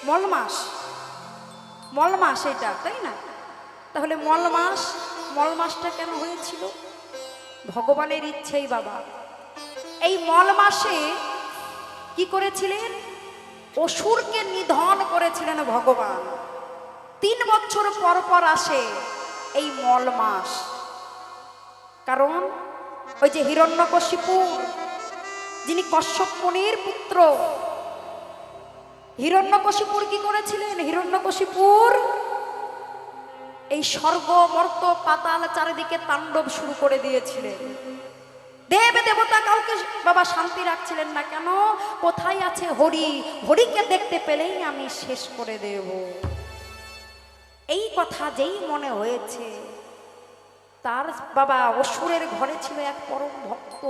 মল মাস, মল মাস এটা, তাই না? তাহলে মল মাসটা কেন হয়েছিল? ভগবানের ইচ্ছেই বাবা। এই মল মাসে কি করেছিলেন? অসুরকে নিধন করেছিলেন ভগবান। 3 বছর পর পর আসে এই মল মাস। কারণ ওই যে হিরণ্যকশিপু, যিনি কশ্যপ মুনির পুত্র, হিরণ্যকশিপুর কি করেছিলেন? হিরণ্যকশিপুর এই স্বর্গ মর্ত পাতাল চারিদিকে তাণ্ডব শুরু করে দিয়েছিলেন। দেব দেবতা কাউকে বাবা শান্তি রাখছিলেন না। কেন? কোথায় আছে হরি? হরিকে দেখতে পেলেই আমি শেষ করে দেব। এই কথা যেই মনে হয়েছে, তার বাবা অসুরের ঘরে ছিল এক পরম ভক্ত,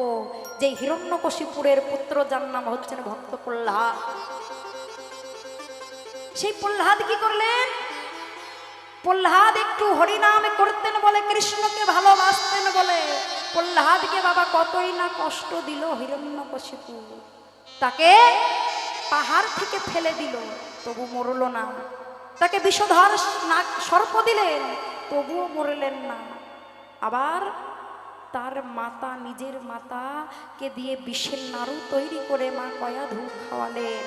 যে হিরণ্যকশিপুরের পুত্র, যার নাম হচ্ছেন ভক্ত প্রহ্লাদ। সেই প্রহ্লাদ কি করলেন? প্রহ্লাদ একটু হরিনাম করতেন বলে, কৃষ্ণকে ভালোবাসতেন বলে প্রহ্লাদকে বাবা কতই না কষ্ট দিল হিরণ্যকশিপু। তাকে পাহাড় থেকে ফেলে দিল, তবু মরল না। তাকে বিষধর সর্প দিলেন, তবুও মরলেন না। আবার তার মাতা, নিজের মাতাকে দিয়ে বিষের নাড়ু তৈরি করে মা কয়া ধূপ খাওয়ালেন,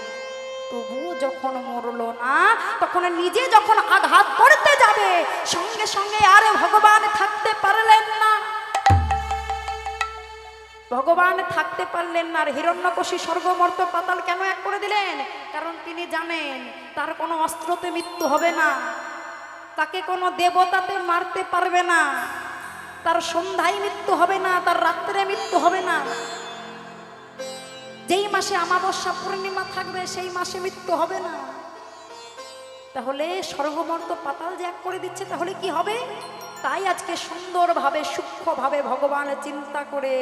তবুও যখন মরল না, তখন নিজে যখন আঘাত করতে যাবে, সঙ্গে সঙ্গে আর ভগবান থাকতে পারলেন না। ভগবান থাকতে পারলেন না। আর হিরণ্যকশি স্বর্গমর্ত পাতাল কেন এক করে দিলেন? কারণ তিনি জানেন তার কোনো অস্ত্রতে মৃত্যু হবে না, তাকে কোনো দেবতাতে মারতে পারবে না, তার সন্ধ্যায় মৃত্যু হবে না, তার রাত্রে মৃত্যু হবে না। যেই মাসে অমাবস্যা পূর্ণিমা থাকবে সেই মাসে মৃত্যু হবে না। তাহলে স্বর্গমর্ত পাতাল যে এক করে দিচ্ছে, তাহলে কি হবে? তাই আজকে সুন্দরভাবে সূক্ষ্মভাবে ভগবান চিন্তা করে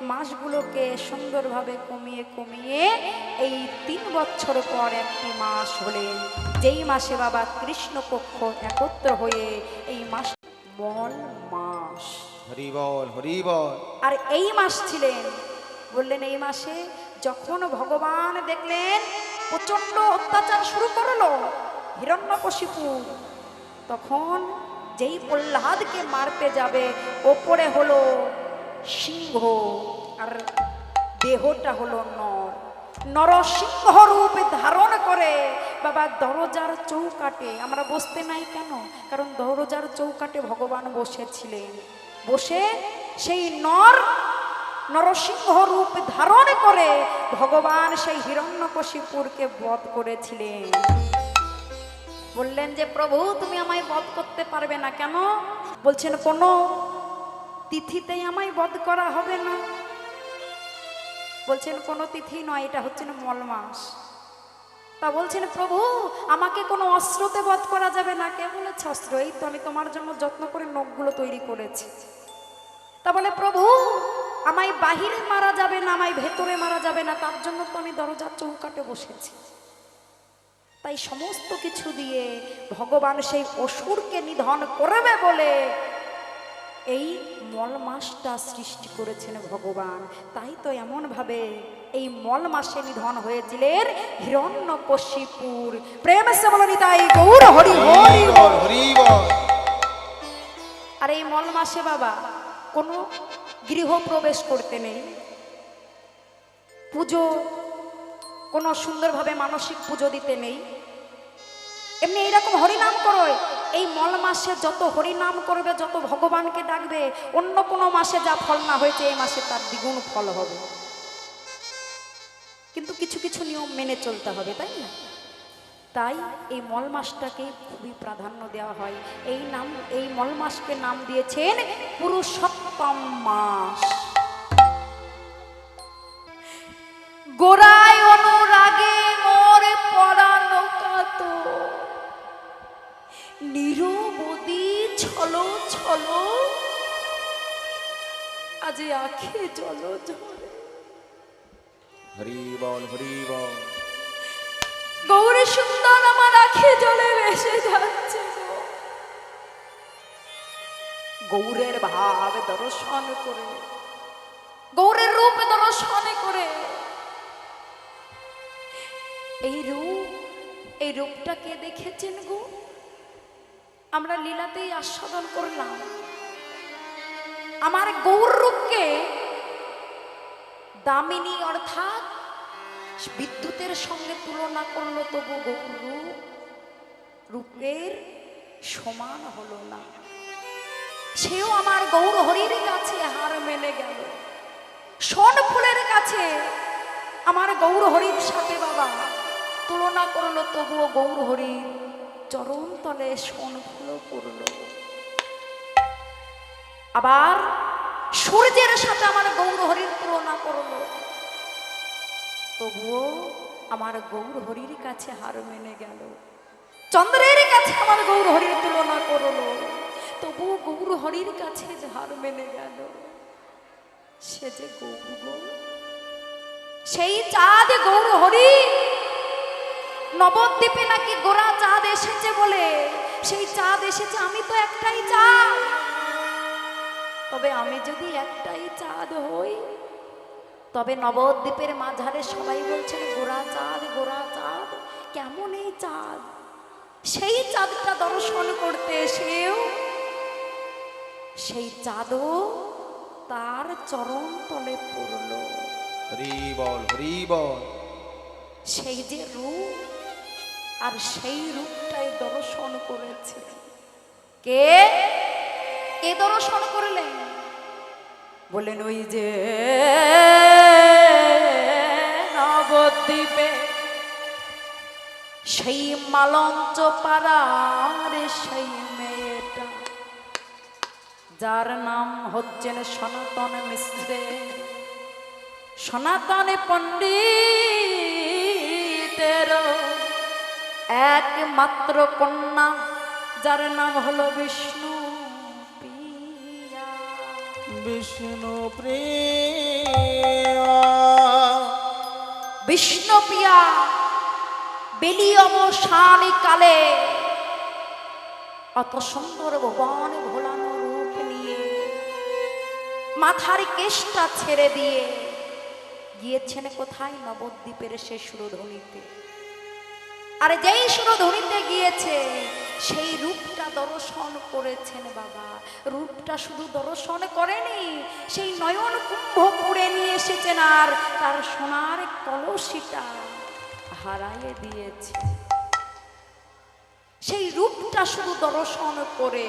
মাসগুলোকে সুন্দরভাবে কমিয়ে কমিয়ে এই 3 বছর পর একটি মাস হলেন, যেই মাসে বাবা কৃষ্ণপক্ষ একত্র হয়ে এই মাস মল মাস। হরি বল, হরি বল। আর এই মাস ছিলেন, বললেন এই মাসে যখন ভগবান দেখলেন প্রচন্ড অত্যাচার শুরু করলো হিরণ্যকশিপু, তখন যেই প্রহ্লাদকে মারতে যাবে, ওপরে হলো সিংহ আর দেহটা হলো নর। নরসিংহ রূপে ধারণ করে বাবা দরজার চৌকাটে, আমরা বসতে নাই কেন? কারণ দরজার চৌকাটে ভগবান বসেছিলেন। বসে সেই নরসিংহ রূপ ধারণ করে ভগবান সেই হিরণ্যকশিপুরকে বধ করেছিলেন। বললেন যে প্রভু তুমি আমায় বধ করতে পারবে না। কেন? বলছেন কোনো তিথিতেই আমায় বধ করা হবে না। বলছেন কোনো তিথি নয়, এটা হচ্ছে মল মাস। তা বলছেন প্রভু আমাকে কোনো অস্ত্রতে বধ করা যাবে না। কে বলেছে অস্ত্র? এই তো আমি তোমার জন্য যত্ন করে নখগুলো তৈরি করেছি। তা বলে প্রভু আমায় বাহিরে মারা যাবে না, আমায় ভেতরে মারা যাবে না, তার জন্য তো আমি দরজার চৌকাটে বসেছি। তাই সমস্ত কিছু দিয়ে ভগবান সেই অসুরকে নিধন করবে বলে এই মল মাসটা সৃষ্টি করেছেন ভগবান। তাই তো এমন ভাবে এই মল মাসে নিধন হয়েছিলেন হিরণ্যকশিপুর। প্রেম সে বলো নিতাই গৌর হরি হরি বল, হরি বল। আর এই মল মাসে বাবা কোনো গৃহ প্রবেশ করতে নেই, পুজো কোনো সুন্দরভাবে মানসিক পুজো দিতে নেই। এমনি এইরকম হরিনাম করো, এই মল মাসে যত হরিনাম করবে, যত ভগবানকে ডাকবে, অন্য কোনো মাসে যা ফল না হয়েছে এই মাসে তার দ্বিগুণ ফল হবে। কিন্তু কিছু কিছু নিয়ম মেনে চলতে হবে, তাই না? তাই এই মল মাসটাকে খুবই প্রাধান্য দেওয়া হয়। এই মল মাসকে নাম দিয়েছেন পুরুষোত্তম মাস। গোড়ায় অনুরাগে মোর পরানো কাত, নিরবধি ছলো ছলো আজ আখে জল ঝরে। হরি বল, হরি বল। গৌরী সুন্দর আমার আখে জলে ভেসে যাচ্ছে। গৌরের ভাব দর্শন করে, গৌরের রূপ দর্শন করে, এই রূপ এই রূপটা কে দেখেছেন গো? আমরা লীলাতেই আস্বাদন করলাম। আমার গৌর রূপকে দামিনী অর্থাৎ বিদ্যুতের সঙ্গে তুলনা করলো, তবু গৌর রূপের সমান হলো না। সেও আমার গৌর হরির কাছে হার মেনে গেল। সোন ফুলের কাছে আমার গৌর হরির সাথে বাবা তুলনা করলো, তবুও গৌর হরির চরণ তলে সোন ফুল পড়ল। আবার সূর্যের সাথে আমার গৌর হরির তুলনা করলো, তবুও আমার গৌর হরির কাছে হার মেনে গেল। চন্দ্রের কাছে আমার গৌর হরির তুলনা করলো, তবুও গৌর হরির কাছে যে হার মেনে গেল। সে যে গৌর, সেই চাঁদ গৌর হরি। নবদ্বীপে নাকি গোরা চাঁদ এসেছে বলে সেই চাঁদ এসেছে। আমি তো একটাই চাঁদ, তবে আমি যদি একটাই চাঁদ হই, তবে নবদ্বীপের মাঝারে সবাই বলছেন গোরা চাঁদ, গোরা চাঁদ। কেমন এই চাঁদ? সেই চাঁদটা দর্শন করতে এসেও সেই চাঁদও তার চরণ তলে পড়ল। হরি বল, হরি বল। সেই যে রূপ, আর সেই রূপটাই দর্শন করেছে কে? কে দর্শন করলেন? বলেন ওই যে নবদ্বীপে সেই মালঞ্চ পাড়ার সেই মেয়েটা, যার নাম হচ্ছেন সনাতন মিশ্র, সনাতন পণ্ডিতের একমাত্র কন্যা, যার নাম হলো বিষ্ণু প্রিয়া। বিষ্ণু প্রিয়া, বিষ্ণু প্রিয়া বেলি অবসান কালে অত সুন্দর ভুবন ভোলানো রূপ নিয়ে মাথার কেশটা ছেড়ে দিয়ে গিয়েছেন কোথায়? নবদ্বীপের সে সুরধ্বনিতে। আর যেই সুরধ্বনিতে গিয়েছে সেই রূপটা দর্শন করেছেন বাবা। রূপটা শুধু দর্শন করেনি, সেই নয়ন কুম্ভ পুড়ে নিয়ে এসেছেন, আর তার সোনার কলসিটা হারাইয়ে দিয়েছে। সেই রূপটা শুধু দর্শন করে।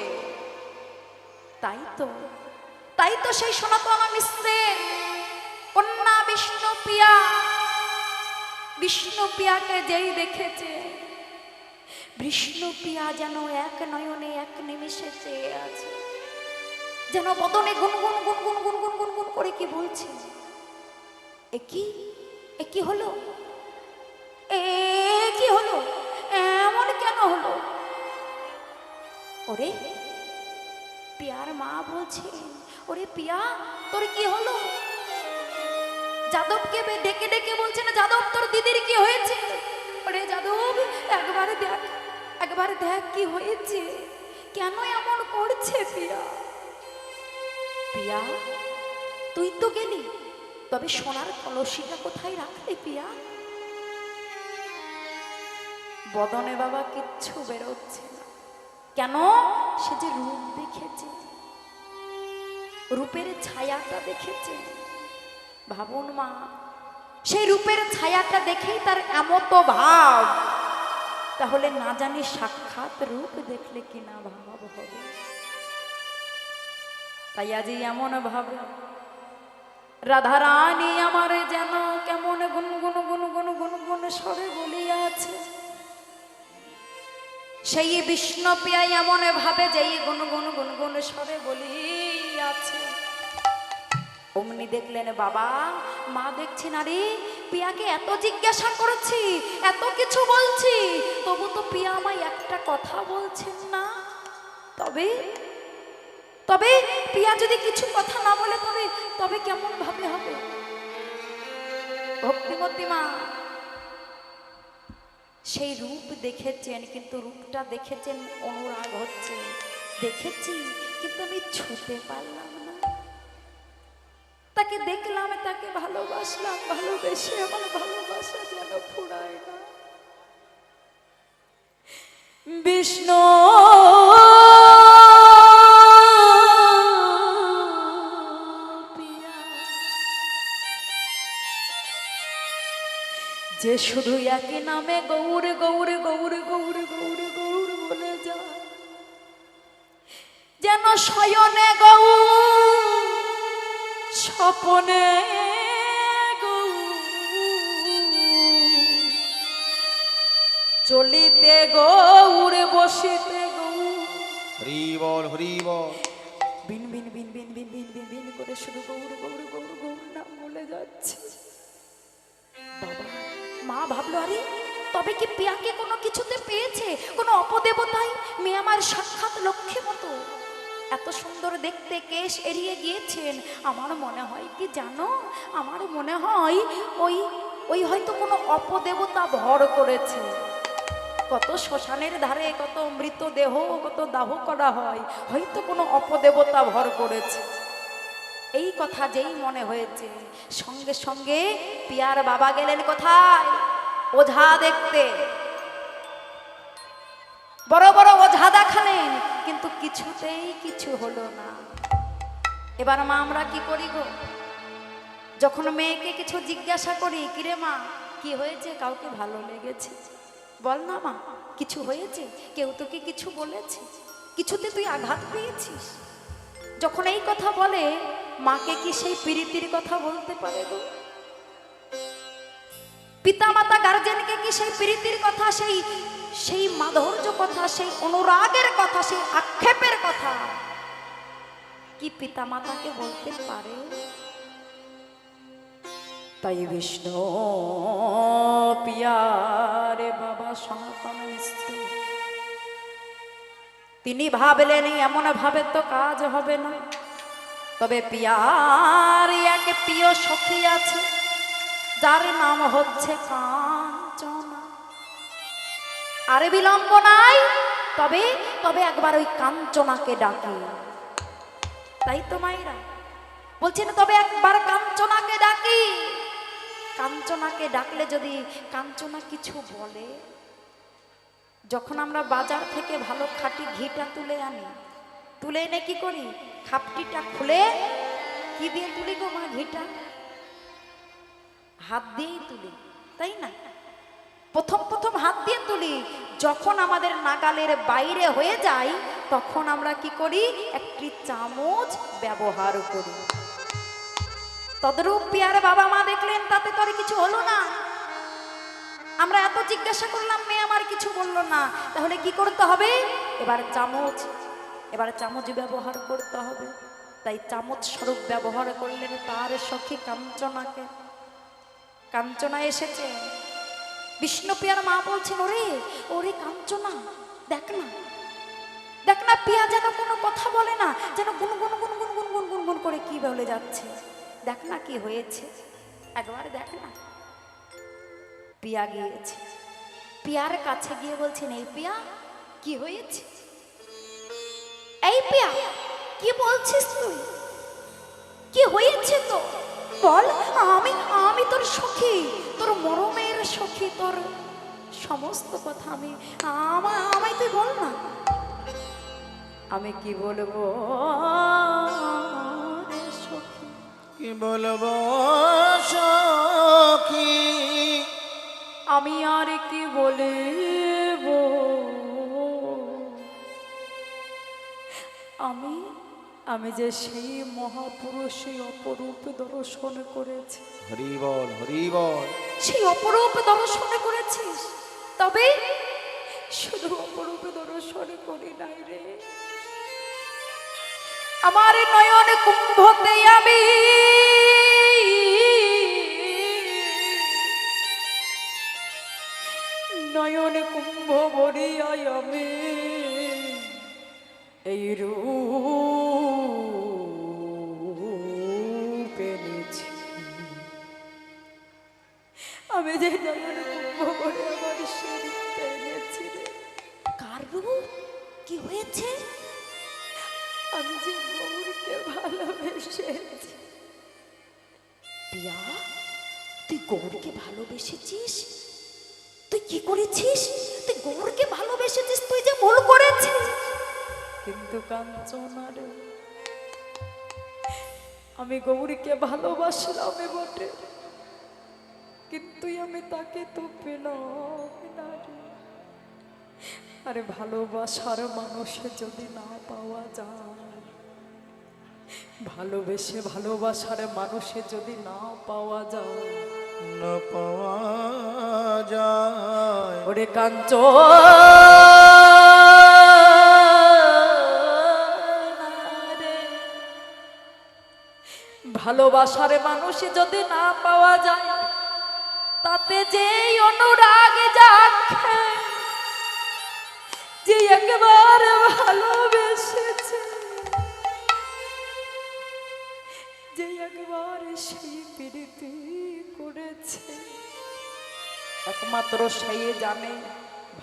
তাই তো সেই সনাতন মিশ্রের কন্যা বিষ্ণু প্রিয়া, বিষ্ণু প্রিয়াকে যেই দেখেছে, বিষ্ণু প্রিয়া যেন এক নয়নে এক নিমিষে চেয়ে আছে, যেন বদনে গুনগুন গুনগুন গুনগুন গুনগুন করে কি বলছে, এ কি হলো, এ কি হলো, এমন কেন হলো? ওরে পিয়ার মা বলছে, ওরে পিয়া তোর কি হলো? যাদবকে ডেকে ডেকে বলছে না, যাদব তোর দিদির কি হয়েছে? ওরে যাদব একবার দেখ কি হয়েছে, কেন এমন করছে পিয়া? পিয়া তুই তো গেলি, তবে সোনার কলসিটা কোথায় রাখলি পিয়া? বদনে বাবা কিচ্ছু বেরোচ্ছে না। কেন? সে যে রূপ দেখেছে, রূপের ছায়াটা দেখেছে। ভাবুন মা, সেই রূপের ছায়াটা দেখেই তার এমতো ভাব, তাহলে না জানি সাক্ষাৎ রূপ দেখলে কি না ভাব হবে। তাই আজ এমন ভাবে রাধা রানী আমার যেন কেমন গুনগুন গুনগুন গুনগুন স্বরে বলিয়াছে। সেই বিষ্ণু প্রিয়া এমন ভাবে যেই গুনগুন গুনগুন স্বরে বলিয়াছে। অমনি দেখলেন বাবা, মা দেখছি না রে, পিয়াকে এত জিজ্ঞাসা করেছি, এত কিছু বলছি, তবু তো পিয়া আমায় একটা কথা বলছেন না। তবে তবে পিয়া যদি কিছু কথা না বলে তবে কেমন ভাবে হবে? ভক্তিমতী মা সেই রূপ দেখেছেন, কিন্তু রূপটা দেখেছেন অনুরাগ হচ্ছে, দেখেছি কিন্তু আমি ছুতে পারলাম না। তাকে দেখলাম, তাকে ভালোবাসলাম, ভালোবেসে আমার ভালোবাসা যেন ফুরায় না। বিষ্ণু পিয়া, যে শুধু একই নামে গৌর গৌর গৌর গৌর গৌর গৌর বলে যায়, যেন শয়নে গৌর স্বপনে গৌর, চলিতে গৌর বসিতে গৌর। হরি বল হরি বল। বিন বিন বিন বিন বিন বিন বিন বিন করে শুধু গৌর গৌর গৌর গৌর নাম বলে যাচ্ছে। বাবা মা ভাবলো, আরে তবে কি পিয়াকে কোনো কিছুতে পেয়েছে, কোনো অপদেবতায় মেয়ে আমার সাক্ষাৎ লক্ষ্মী মতো এত সুন্দর দেখতে কেশ এড়িয়ে গিয়েছেন। আমার মনে হয় কি জানো, আমার মনে হয় ওই ওই হয়তো কোনো অপদেবতা ভর করেছে। কত শ্মশানের ধারে কত মৃতদেহ কত দাহ করা হয়, হয়তো কোনো অপদেবতা ভর করেছে। এই কথা যেই মনে হয়েছে, সঙ্গে সঙ্গে পিয়ার বাবা গেলেন কোথায়, ওঝা দেখতে। বড় বড় ওঝা দেখালেন, কিন্তু কিছুতেই কিছু হলো না। এবার মা আমরা কি করি গো, যখন মেয়েকে কিছু জিজ্ঞাসা করি, কিরে মা কি হয়েছে, কাউকে ভালো লেগেছে বল না মা, কিছু হয়েছে, কেউ তোকে কিছু বলেছে, কিছুতে তুই আঘাত পেয়েছিস? যখন এই কথা বলে, মাকে কি সেই প্রীতির কথা বলতে পারে গো? পিতা মাতা গার্জেনকে কি সেই প্রীতির কথা, সেই সেই মাধুর্য কথা, সেই অনুরাগের কথা, সেই আক্ষেপের কথা কি পিতা মাতাকে বলতে পারে? তাই বিষ্ণু পিয়ারে বাবা সনাতন মিশ্র তিনি ভাবলেন এমন ভাবে তো কাজ হবে না, তবে পিয়ার এক প্রিয় সখী আছে যার নাম হচ্ছে কাঞ্চনা। আর বিলম্ব নাই, তবে তবে একবার ওই কাঞ্চনাকে ডাকি। তাই তো মায়েরা বলছেন, তবে একবার কাঞ্চনাকে ডাকি। কাঞ্চনাকে ডাকলে যদি কাঞ্চনা কিছু বলে, যখন আমরা বাজার থেকে ভালো খাঁটি ঘিটা তুলে আনি, তুলে এনে কি করি, খাপটিটা খুলে কি দিয়ে তুলি গো মা, ঘিটা হাত দিয়েই তুলি, তাই না? প্রথম প্রথম হাত দিয়ে তুলি, যখন আমাদের নাগালের বাইরে হয়ে যায়, তখন আমরা কি করি, একটি চামচ ব্যবহার করি। তদরূপ পিয়ারে বাবা মা দেখলেন, তাতে তো আর কিছু হলো না। আমরা এত জিজ্ঞাসা করলাম, মেয়ে আমার কিছু বললো না, তাহলে কি করতে হবে, এবার চামচ ব্যবহার করতে হবে। তাই চামচ স্বরূপ ব্যবহার করলেন তার সখী কাঞ্চনাকে। কাঞ্চনা এসেছে, বিষ্ণু পিয়ার মা বলছেন, ওরে ওরে কাঞ্চনা, দেখ না দেখ না, পিয়া যেন কোনো কথা বলে না, যেন গুনগুন গুনগুন গুনগুন গুনগুন করে কি বলে যাচ্ছে, দেখ না কি হয়েছে, একবার দেখ না। পিয়া গিয়েছে, পিয়ার কাছে গিয়ে বলছেন, এই পিয়া কি হয়েছে, এই পিয়া কি বলছিস তুই, কি হয়েছে তো বল, আমি আমি তোর সখী, তোর মরমের সখী, তোর সমস্ত কথা আমি আমায় তুই বল না। আমি কি বলবো সখী, কি বলবো সখী, আমি আর কি বলবো, আমি আমি যে সেই মহাপুরুষ, সেই অপরূপ দর্শন করেছি। হরি বল হরি বল। সেই অপরূপ দর্শন করেছিস, তবে শুধু অপরূপ দর্শন করি নাই রে, আমার নয়ন কুম্ভতে আমি নয়ন কুম্ভ ভরিয়াই আমি এই রূপ এনেছি। আমি যে নয়ন কুম্ভ ভরে আমার শরীরটা এনেছি রে। কার রূপ, কি হয়েছে, আমি যে গৌরকে ভালোবেসেছি। পিয়া, তুই গৌরকে ভালোবেসেছিস, তুই কি করেছিস, তুই গৌরকে ভালোবেসেছিস, তুই যে কিন্তু কাঞ্চনা রে, আমি গৌরীকে ভালোবাসলাম বটে, কিন্তু আমি তাকে তো পেলাম না রে। আরে ভালোবাসার মানুষে যদি না পাওয়া যায়, ভালোবেসে ভালোবাসার মানুষে যদি না পাওয়া যায়, না পাওয়া যায়। ওরে কাঞ্চ ভালোবাসার মানুষে যদি না পাওয়া যায়, তাতে যে অনুরাগ যাচ্ছে, যে একবার ভালোবেসেছে, যে একবার সেই প্রীতি করেছে, একমাত্র সেই জানে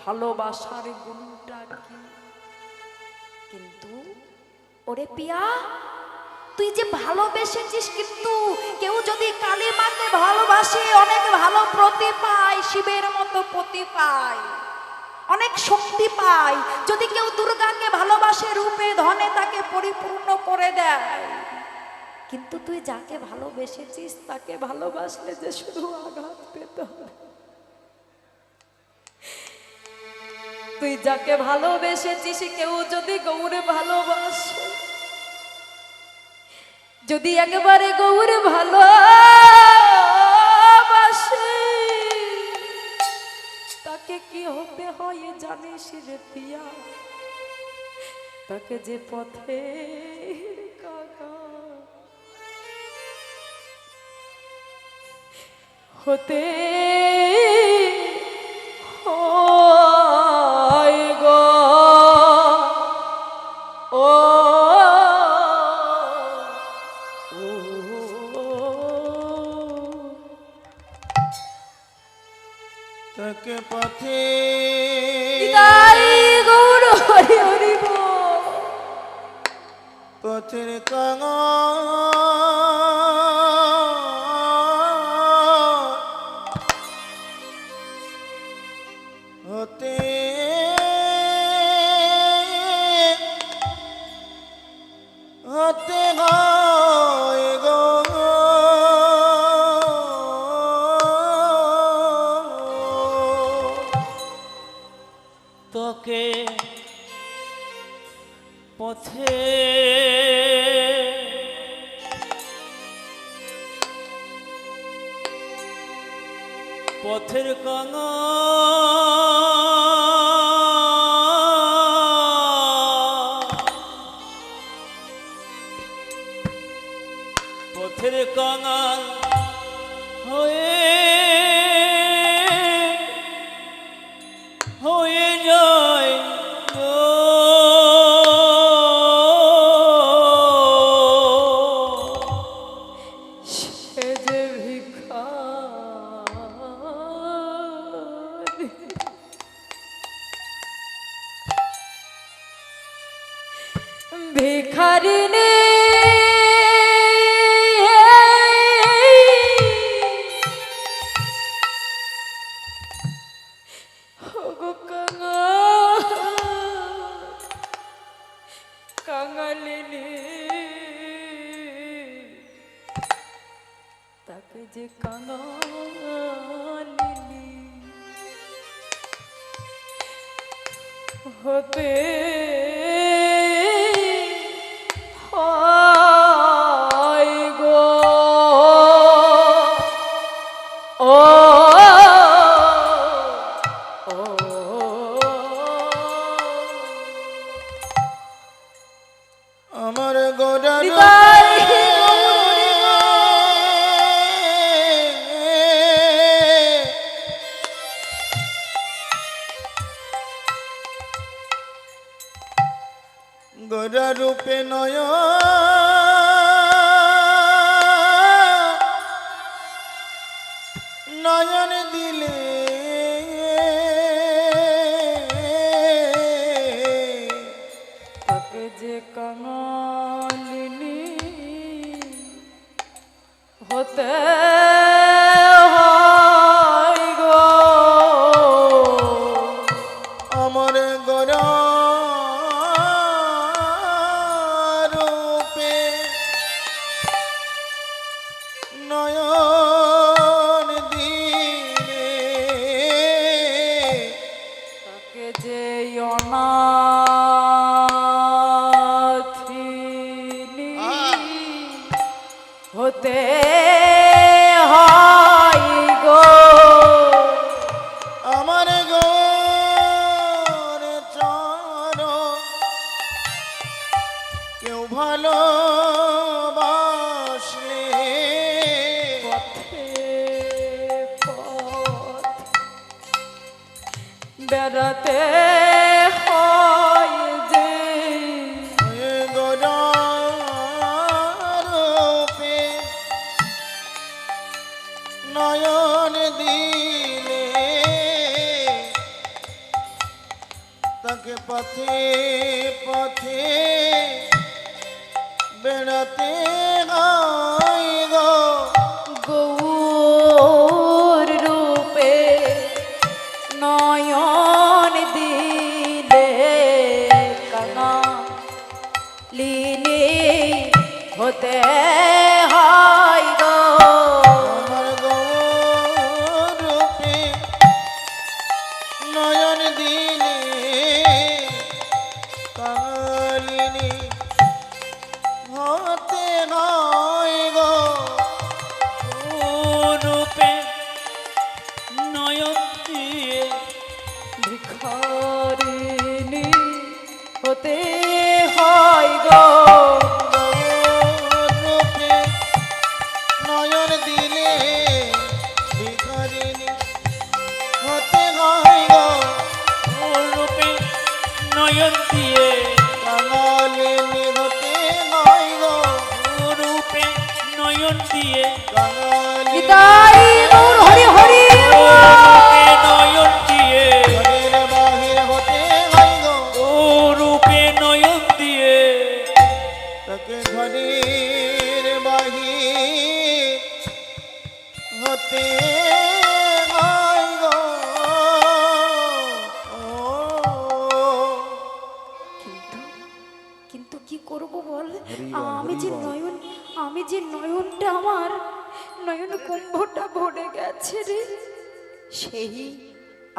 ভালোবাসার গুণটা কি। কিন্তু ওরে পিয়া, তুই যে ভালোবেসেছিস, কিন্তু কেউ যদি কালী মাকে ভালোবাসে, অনেক ভালো প্রতি পায়, শিবের মতো প্রতি পায়, অনেক শক্তি পায়। যদি কেউ দুর্গাকে ভালোবাসে, রূপে ধনে তাকে পরিপূর্ণ করে দেয়। কিন্তু তুই যাকে ভালোবেসেছিস, তাকে ভালোবাসলে যে শুধু আঘাত পেতে হবে। তুই যাকে ভালোবেসেছিস, কেউ যদি গৌরে ভালোবাসে, যদি একবারে গৌরে ভালোবাসে, তাকে কি হতে হয় জানিস রে পিয়া? তাকে যে পথে কাকা হতে হয় গো। ও তাকে পথে গৌর হরি হরি পথের কাঙা হতে হতে হয় গো। তোকে পথে পথের কাঙা পথের কাঙাল হয়ে হয়ে যায় গো। সে যে ভিখারি, ভিখারিণী কাঙালিনী, তাকে যে কাঙালিনী হতে হয় গো। ও আমার গোড়া গোড়া রূপে নয় নয়ন দিলে তাকে যে কাঙালিনী হতে হয় গো। আমার গোড়া যে অনাথিনী হতে হয় গো, আমার গোর চরণ কেউ ভালোবাসলে পথে পথ বেড়াতে হয় যে গোরূপে নয়ন দিলে তাকে পথে পথে বেড়াতে হয় গো। গৌর রূপে নয়ন দিলে কাঙালিনী হতে হয় গো, আমার গৌরূপে নয়ন দিলে কাঙালিনী হতে নয় গো। রূপে নয়ন দিয়ে ভিখারিণী হতে হয় গো, গৌরূপে নয়ন দিলে ভিখারিণী হতে হয় গো। রূপে নয়ন দিয়ে কাঙালিনী হতে নয় গো। রূপে নয়ন দিয়ে কাঙালিনী নিতাই গৌর হরি হরি রূপে নয়ন দিয়ে ঘরের বাহির হতে হয় গো। রূপে নয়ন দিয়ে তাকে ঘরের বাহির হতে হয় গো। কিন্তু কিন্তু কি করব বল, আমি যে নয়নটা আমার নয়ন কুম্ভটা ভরে গেছে রে, সেই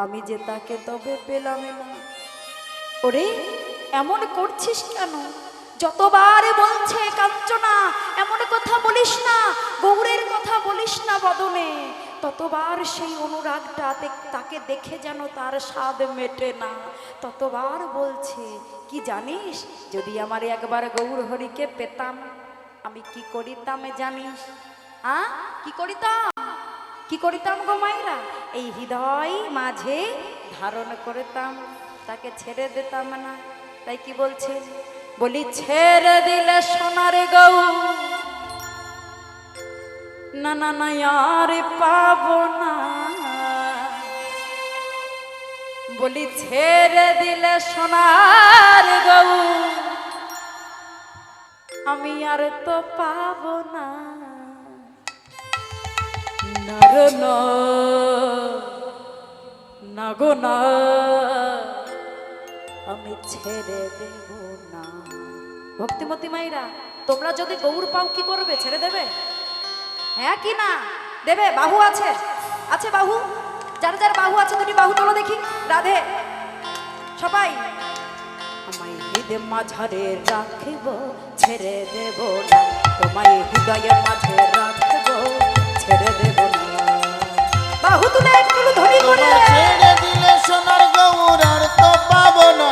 আমি যে তাকে তবে পেলাম না। ওরে এমন করছিস কেন? যতবার বলছে কাঞ্চনা এমন কথা বলিস না, গৌরের কথা বলিস না বদনে, ততবার সেই অনুরাগটা তাকে দেখে যেন তার স্বাদ মেটে না। ততবার বলছে কি জানিস, যদি আমার একবার গৌর হরিকে পেতাম আমি কি করিতাম জানিস? কি করিতাম, কি করিতাম গো মায়েরা? এই হৃদয় মাঝে ধারণ করতাম, তাকে ছেড়ে দিতাম না। তাই কি বলছে, বলি ছেড়ে দিলে সোনার গৌ না না না আর পাবো না, বলি ছেড়ে দিলে সোনার গৌ আমি আর তো পাবো না। নর না গো না, আমি ছেড়ে দেব না। ভক্তিমতী মাইরা, তোমরা যদি গৌর পাও কি করবে? ছেড়ে দেবে? হ্যাঁ কি না দেবে? বাহু আছে, আছে বাহু, যার যার বাহু আছে দুটি বাহু তোলো দেখি। রাধে সবাই, আমায় হৃদয় মাঝারে রাখিব, ছেড়ে দেব না, তোমায় হৃদয়ের মাঝে রাখব, ছেড়ে দেব না। বাহু তুলে একটু ধরি করে ছেড়ে দিলে সোনার গৌর আর তো পাবো না,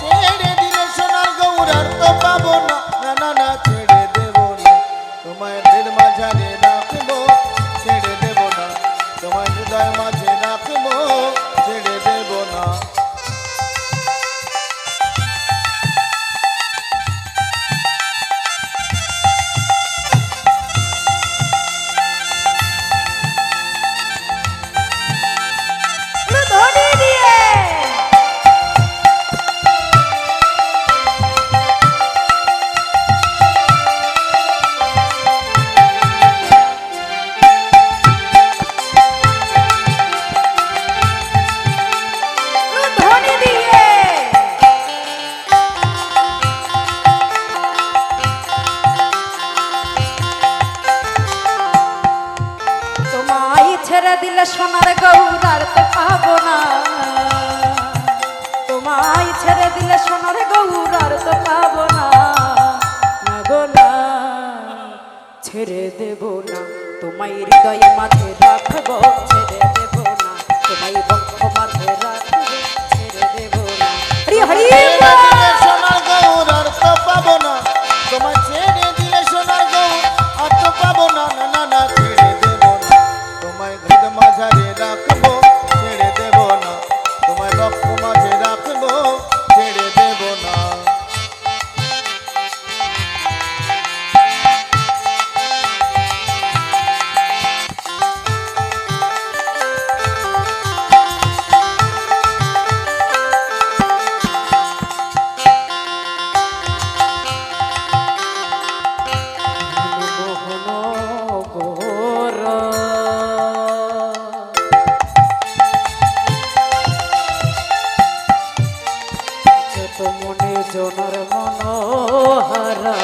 ছেড়ে দিলে সোনার গৌর আর তো পাবো না। না না না ছেড়ে দেব না, তোমায় হৃদয় মাঝারে রাখবো, ছেড়ে দেব না, তোমায় হৃদয় মাঝে রাখবো, ছেড়ে দেব না। ধরি দিয়ে ছেড়ে দিলে সোনার গৌর আর তো পাবো না, না গো না, ছেড়ে দেব না, তোমায় হৃদয়ে মাঝে রাখবো, ছেড়ে দেব না, তোমায় বক্ষ মাঝে রাখবো, ছেড়ে দেব না। হরি হরি ছেড়ে দিলে সোনার গৌর আর তো পাবো না, তোমায় ছেড়ে দিলে সোনার গৌর আর তো পাবো না, না না না ছেড়ে দেব না, তোমায় হৃদ মাঝারে রাখবো, ছেড়ে দেব না, তোমায় লক্ষ মাঝে রাখবো, ছেড়ে দেব না। মোহন গোর যত মনে জনার মনোহারা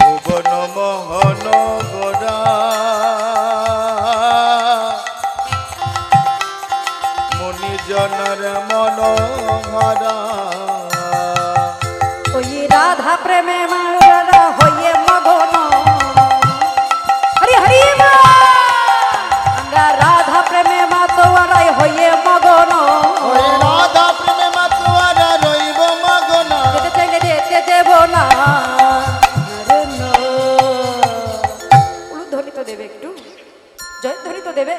ভুবন মোহন গোরা মনিজনের মনোহরা ওই রাধা প্রেমে মারা হইয়ে মগন, হরি হরি মা, আমরা রাধা প্রেমে মাতোয়ারাই হইয়ে মগন, ওরে রাধা প্রেমে মাতুয়ারা রইব মগনা যেতে চাইলে যেতে দেব না, আরে না। উলুধ্বনি তো দেবে একটু, জয়ধ্বনি তো দেবে,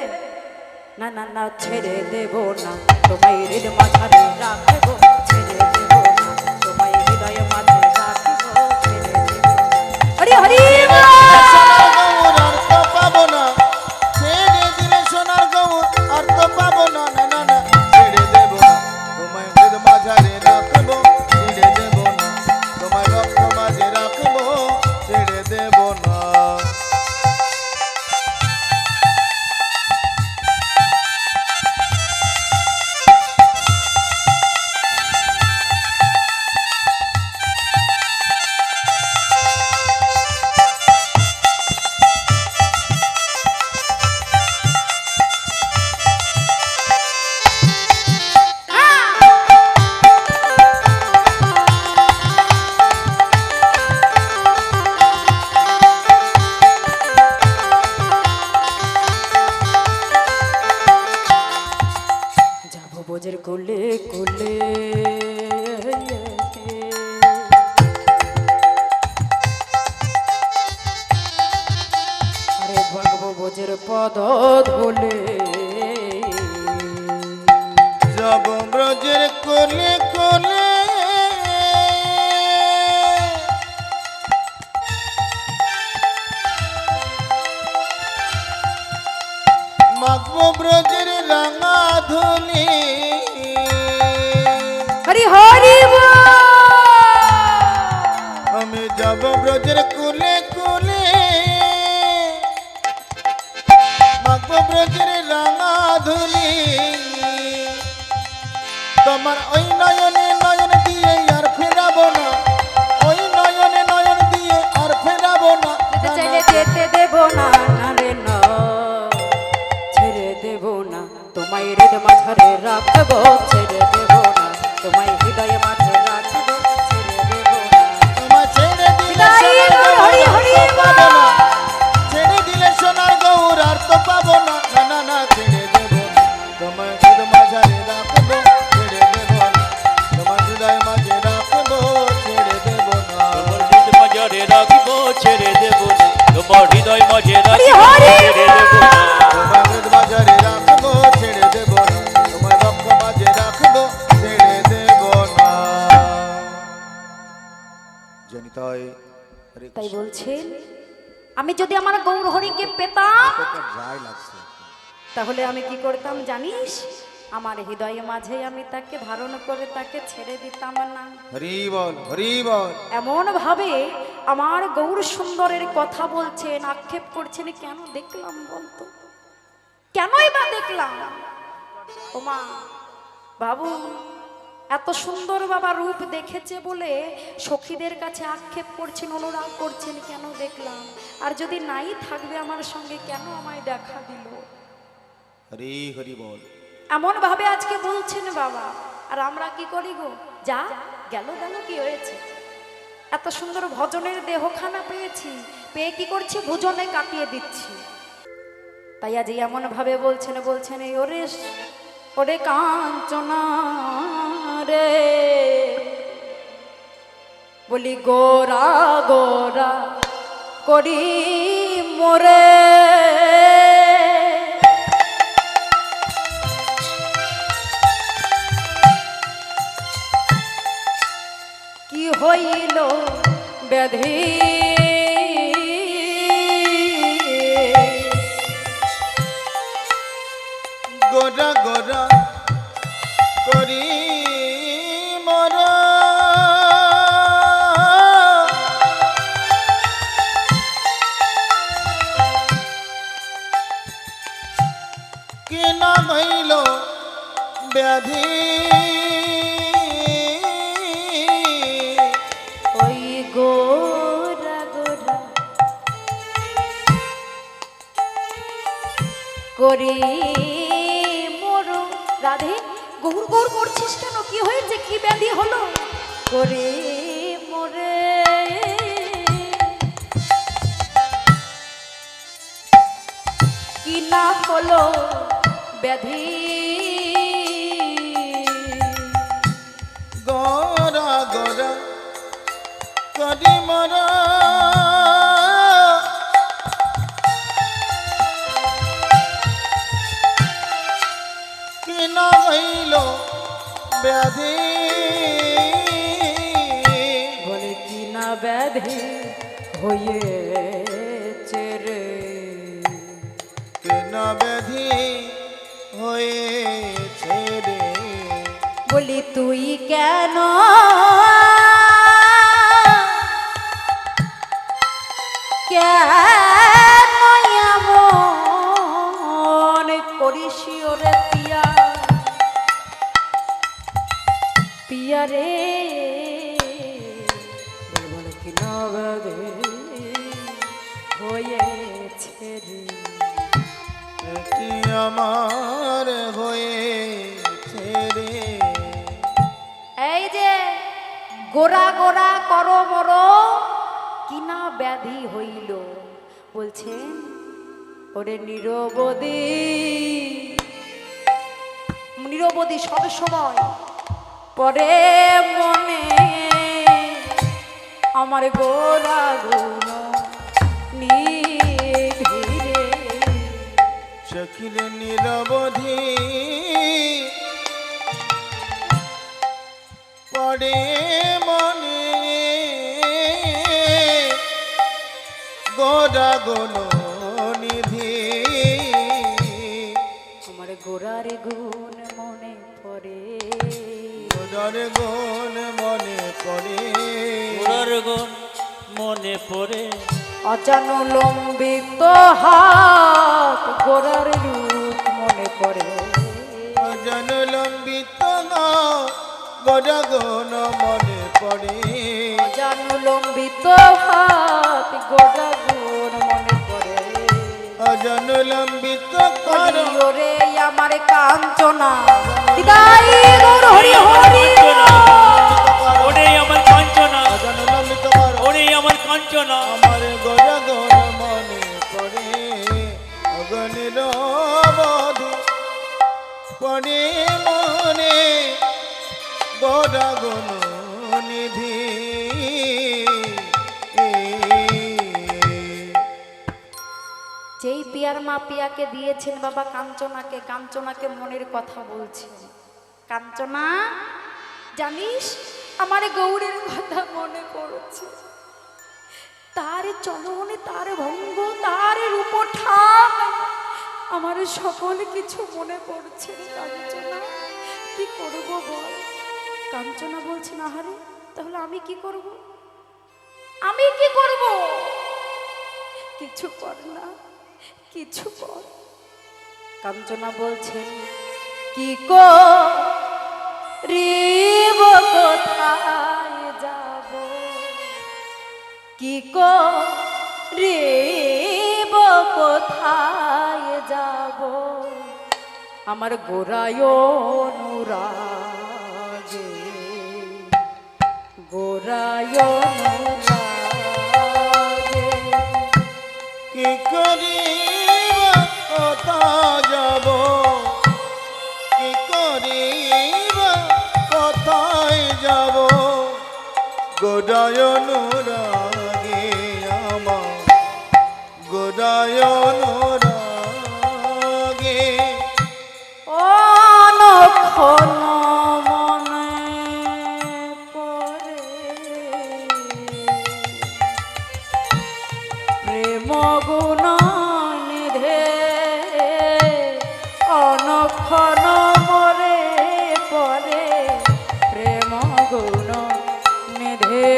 না না না ছেড়ে দেব না, তোমায় হৃদ মাঝারে রাখবো, ছেড়ে দেব না, তোমায় হৃদয় মাঝে রাখবো, ছেড়ে দেব না। হরি হরি মা। সোনার গৌর আর তো পাবো না, ছেড়ে দিলে সোনার গৌর আর তো পাবো না, না না না ছেড়ে দেব না, তোমায় হৃদ মাঝারে রাখবো, ছেড়ে দেব না, তোমায় লক্ষ মাঝে রাখবো, ছেড়ে দেব না। যাবো বোঝের কোলে কোলে, আরে ভগব বোঝের পদ ধুলে, যাব ব্রজের কোলে কোলে মাগবো ব্রজের রাঙা ধুলি হরি হরি বল। আমি যাব ব্রজের কোলে কোলে মাগবো ব্রজের রাঙা ধুলি তোমার ওই নয়নে নয়ন দিয়ে আর ফেরাবো না, ওই নয়নে নয়ন দিয়ে আর ফেরাবো না, যেতে চাইলে যেতে দেব না, না রে না, ছেড়ে দেব না, তোমায় হৃদয় মাঝারে রাখবো, ছেড়ে দেব না, তোমায় হৃদয়ে মাঝে রাখবো, ছেড়ে দেব না। তোমায় ছেড়ে দিলে হরি সোনার হরি গৌর হরি আর তো পাবো না, ছেড়ে দিলে সোনার গৌর আর তো পাবো না, না না না ছেড়ে দেব না, তোমায় হৃদয় মাঝারে রাখবো, ছেড়ে দেব না, তোমার হৃদয় মাঝে রাখবো, ছেড়ে দেব না। তোমার হৃদ মাঝারে রাখবো, ছেড়ে দেব না, তোমার হৃদয় মাঝে হরি রাখবো, হরি ছেড়ে দেব না। তোমার হৃদ মাঝারে রাখবো, ছেড়ে দেব না, তোমার লক্ষ মাঝে রাখবো, ছেড়ে দেব না। জনিতায় হরে তাই বলছেন, আমি যদি আমার গৌর হরিকে পেতাম ড্রাই লাগছে। তাহলে আমি কি করতাম জানিস, আমার হৃদয়ে মাঝে আমি তাকে ধারণ করে তাকে ছেড়ে দিতাম না। হরি বল হরি বল। এমন ভাবে আমার গৌর সুন্দরের কথা বলছেন, আক্ষেপ করছেন, কেন দেখলাম বলতো, কেনই বা দেখলাম? ওমা বাবু এত সুন্দর বাবা রূপ দেখেছে বলে সখীদের কাছে আক্ষেপ করছেন, অনুরাগ করছেন, কেন দেখলাম? আর যদি নাই থাকবে আমার সঙ্গে কেন আমায় দেখা দিল? হরি হরি বল। এমন ভাবে আজকে বলছেন বাবা, আর আমরা কি করি গো, যা গেল গেল, কি হয়েছে, এত সুন্দর ভজনের দেহখানা পেয়েছি, পেয়ে কি করছি, ভোজনে কাটিয়ে দিচ্ছি। তাই আজ এমন ভাবে বলছেন, বলছেন এই ওরে ওরে কাঞ্চনা রে, বলি গোরা গোরা করি মোরে, কি হইল ব্যাধি, গোরা গোরা করি মরা, কি না হইল ব্যাধি, ওই গোরা গোরা করি মরু। রাধে, গৌর গৌর করছিস কেন, কি হয়েছে, কি ব্যাধি হলো, করে মোরে, কি না হলো ব্যাধি, গোরা গোরা করি মরা, কি না হইল ব্যাধি, বলে কি না ব্যাধি হয়েছে রে, কি না ব্যাধি হয়েছে রে, বলি তুই কেন কেন এমন করিস ওরে পিয়া, পিয়া রে, বলে কি না ব্যাধি হয়েছে রে, কি আমার হয়েছে রে, এই যে গোরা গোরা করো মরো, কিনা ব্যাধি হইল, বলছেন ওরে নিরবধি, নিরবধি সব সময় পরে মনে আমার গোরা গুণ নিধিরে, সখিল নিরবধি পড়ে মনে, গোরা গুণ নিধি, আমার গোরার গুণ মনে পড়ে, গোরার গুণ মনে পড়ে, গোরার গুণ মনে পড়ে, অজানো লম্বিত হাত গোরার রূপ মনে পড়ে, জন লম্বিত গোরা গুণ মনে পড়ে, অজানো লম্বিত হাত গোরা গুণ মনে পড়ে, জন লম্বিত কর ওরে আমার কাঞ্চনা, দিদাই গৌর হরি হরি, ওরে আমার কাঞ্চনা, জন লম্বিত কর ওরে আমার কাঞ্চনা, আমার গোরা গুণ মনে পড়ে, অগণির অবধি পড়ে মনে, গোরা গুণ নিধি, যেই পিয়ার মা পিয়াকে দিয়েছেন বাবা কাঞ্চনাকে, কাঞ্চনাকে মনের কথা বলছেন, কাঞ্চনা জানিস আমার গৌরের কথা মনে পড়ছে, তার চলনে, তার ভঙ্গ, তার রূপ ঠাক, আমার সকল কিছু মনে পড়ছে রে কাঞ্চনা, কি করব বল। কাঞ্চনা বলছেন আহারে, তাহলে আমি কি করব, আমি কি করব, কিছু কর না, কিছু কর। কাঞ্চনা বলছেন কি করিব, কোথায় যাব, কি করিব, কোথায় যাব, আমার গোরায় অনুরাগে গোরায় অনুরাগে কি করিব কথা যাব, কি করিব কোথায় যাব, গোড়ায় অনুরাগে আমার গোড়ায় অনুরাগে অনক্ষণ মনে পড়ে প্রেম গুণ নিধে অনক্ষণ মরে পরে প্রেম গুণ নিধে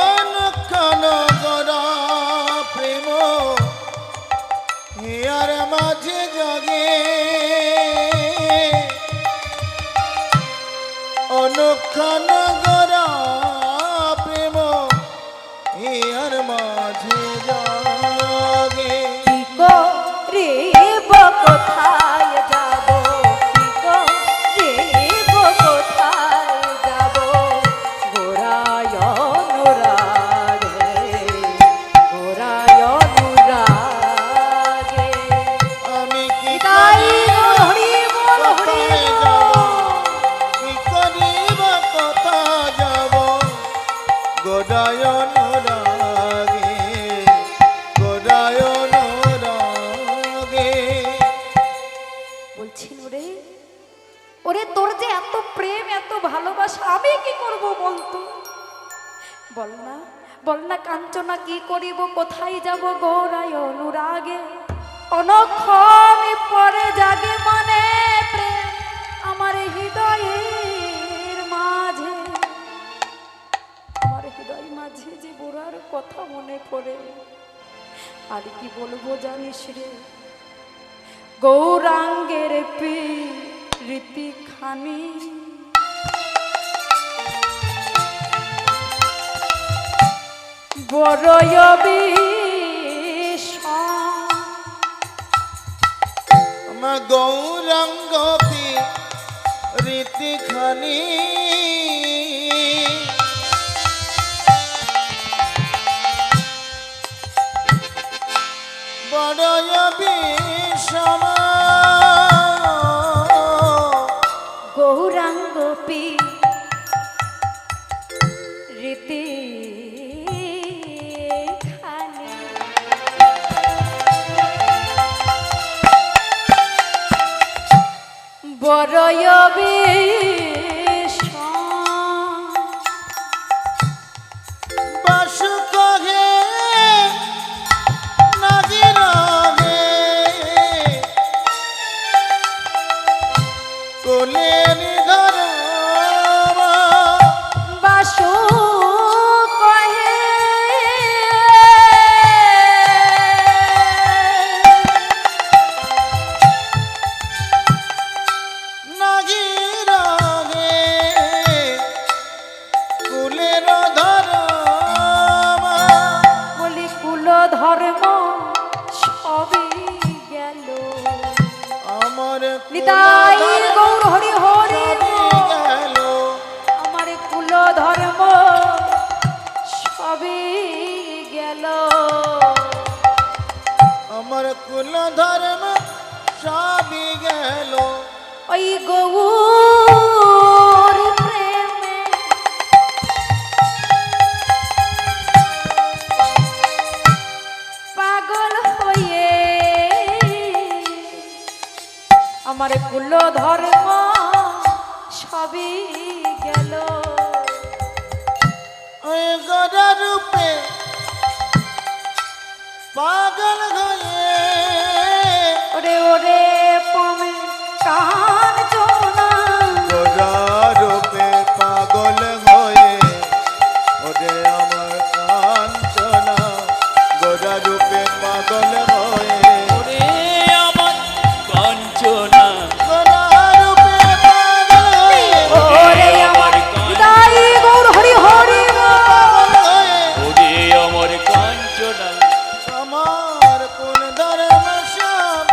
অনক্ষণ গড়া প্রেম হিয়ার মাঝে জাগে, অনুক্ষণ গড়া প্রেম হিয়ার মাঝে জাগে। কি করিব কোথায় যাব, কি করিব কোথায় যাব, গোরায় অনুরাগে গোরায় অনুরাগে আমি কি তাই হরি বল হরি কোথায় যাব, কি করিব কোথা যাব, গোড়ায় অনুরাগে গোড়ায় অনুরাগে। বলছেন ওরে ওরে তোর যে এত প্রেম এত ভালোবাসা আমি কি করব বলতো, বল না কাঞ্চনা কি করিব কোথায় যাব, গোরায় অনুরাগে অনক্ষণ পরে জাগে মানে প্রেম আমার হৃদয়ের মাঝে, আমার হৃদয় মাঝে যে বুড়ার কথা মনে পড়ে। আর কি বলবো জানিস রে, গৌরাঙ্গের রীতি খানি বড়ই বিষম, আমার গৌরাঙ্গ রীতি খানি বড়য় বিষম, গৌরাঙ্গ রীতি খানি বড়ই বিষম, বাসু কহে নাগি রঙে কোলে নিধর বাসু কহে নাগি রঙে কুলের ধর বলি কুল ধর্ম সবই গেল, আমার নিতাই গৌর হরি হরি গেল, আমার কুল ধর্ম সবই গেল, আমার কুল ধর্ম সবই গেল। ওই গৌর প্রেমে পাগল হয়ে আমার কুল ধর্ম সবই গেল, ওই গড়া রূপে পাগল হয়ে ওরে ওরে পমে কান চোনা গড়া রূপে পাগল হয়ে ওরে আমার কাঞ্চনা, গড়া রূপে পাগল হয়ে ওরে আমার কাঞ্চনা, গড়া রূপে পাগল হয়ে ওরে আমার হৃদয় গৌর হরি হরি পাগল হয়ে ওরে আমার কাঞ্চনা, আমার কুল ধর্ম সব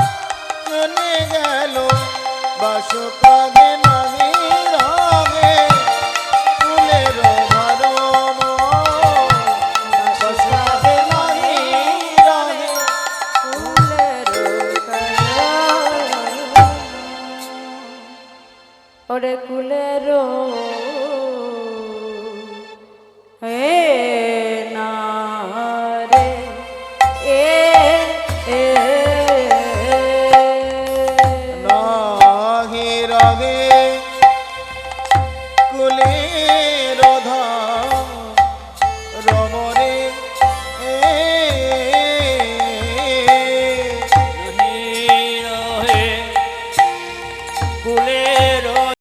লাগে নাহি রঙে ফুলের ধরন কষ্ট লাগে নাহি রঙে ওরে কুলের না রে এ নাহি রঙে কুলে